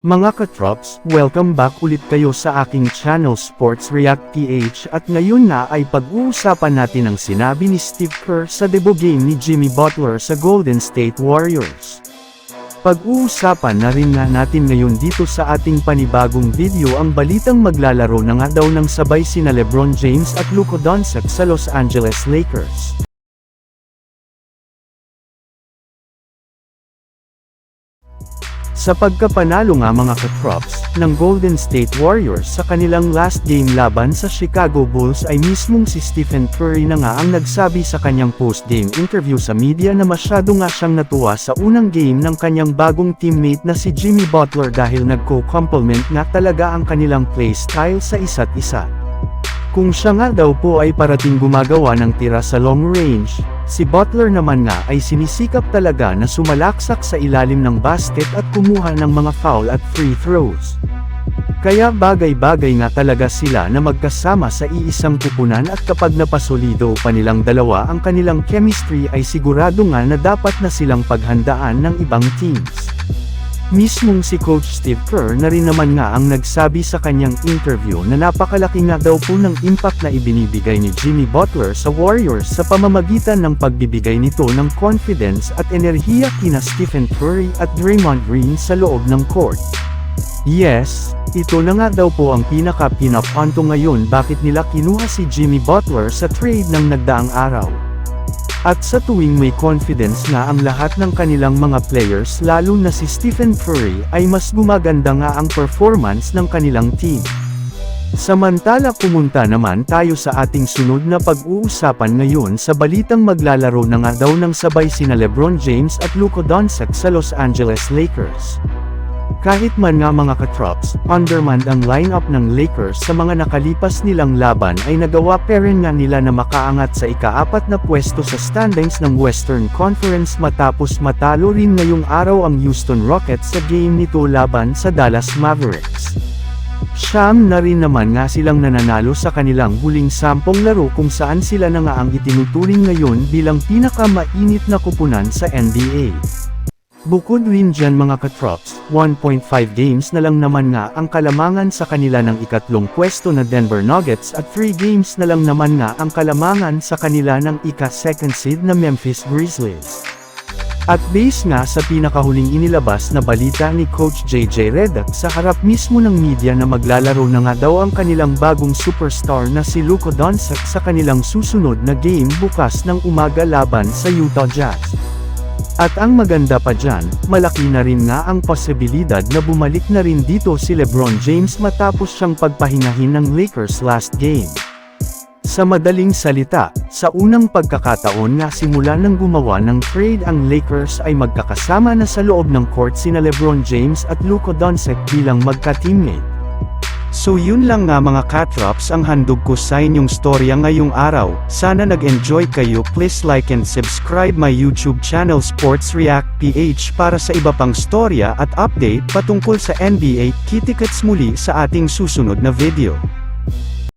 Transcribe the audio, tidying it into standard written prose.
Mga katrops, welcome back ulit kayo sa aking channel Sports React PH at ngayon na ay pag-uusapan natin ang sinabi ni Steve Kerr sa debut game ni Jimmy Butler sa Golden State Warriors. Pag-uusapan na rin nga natin ngayon dito sa ating panibagong video ang balitang maglalaro na nga daw ng sabay sina LeBron James at Luka Doncic sa Los Angeles Lakers. Sa pagkapanalo nga mga katrops, ng Golden State Warriors sa kanilang last game laban sa Chicago Bulls ay mismong si Stephen Curry na nga ang nagsabi sa kanyang post-game interview sa media na masyado nga siyang natuwa sa unang game ng kanyang bagong teammate na si Jimmy Butler dahil nagko-compliment nga talaga ang kanilang play style sa isa't isa. Kung siya nga daw po ay parating gumagawa ng tira sa long range, si Butler naman nga ay sinisikap talaga na sumalaksak sa ilalim ng basket at kumuha ng mga foul at free throws. Kaya bagay-bagay nga talaga sila na magkasama sa iisang pupunan at kapag napasolido pa nilang dalawa ang kanilang chemistry ay sigurado nga na dapat na silang paghandaan ng ibang teams. Mismong si Coach Steve Kerr na rin naman nga ang nagsabi sa kanyang interview na napakalaki nga daw po ng impact na ibinibigay ni Jimmy Butler sa Warriors sa pamamagitan ng pagbibigay nito ng confidence at enerhiya kina Stephen Curry at Draymond Green sa loob ng court. Yes, ito na nga daw po ang pinaka-pinapunto ngayon bakit nila kinuha si Jimmy Butler sa trade ng nagdaang araw. At sa tuwing may confidence nga ang lahat ng kanilang mga players lalo na si Stephen Curry ay mas gumaganda nga ang performance ng kanilang team. Samantala pumunta naman tayo sa ating sunod na pag-uusapan ngayon sa balitang maglalaro na nga daw ng sabay sina LeBron James at Luka Doncic sa Los Angeles Lakers. Kahit man nga mga katrops, undermanned ang lineup ng Lakers sa mga nakalipas nilang laban ay nagawa pa rin nga nila na makaangat sa ika-4 na pwesto sa standings ng Western Conference matapos matalo rin ngayong araw ang Houston Rockets sa game nito laban sa Dallas Mavericks. Siyam na rin naman nga silang nananalo sa kanilang huling 10 laro kung saan sila na nga ang itinuturing ngayon bilang pinakamainit na kupunan sa NBA. Bukod rin dyan mga katrops, 1.5 games na lang naman nga ang kalamangan sa kanila ng ikatlong pwesto na Denver Nuggets at 3 games na lang naman nga ang kalamangan sa kanila ng ika-second seed na Memphis Grizzlies. At base nga sa pinakahuling inilabas na balita ni Coach JJ Redick sa harap mismo ng media na maglalaro na nga daw ang kanilang bagong superstar na si Luka Doncic sa kanilang susunod na game bukas ng umaga laban sa Utah Jazz. At ang maganda pa dyan, malaki na rin nga ang posibilidad na bumalik na rin dito si LeBron James matapos siyang pagpahingahin ng Lakers last game. Sa madaling salita, sa unang pagkakataon nga simula nang gumawa ng trade ang Lakers ay magkakasama na sa loob ng court sina LeBron James at Luka Doncic bilang magka-teammate. So yun lang nga mga katrops ang handog ko sa inyong storya ngayong araw. Sana nag-enjoy kayo. Please like and subscribe my YouTube channel Sports React PH para sa iba pang storya at update patungkol sa NBA. Kita-kits muli sa ating susunod na video.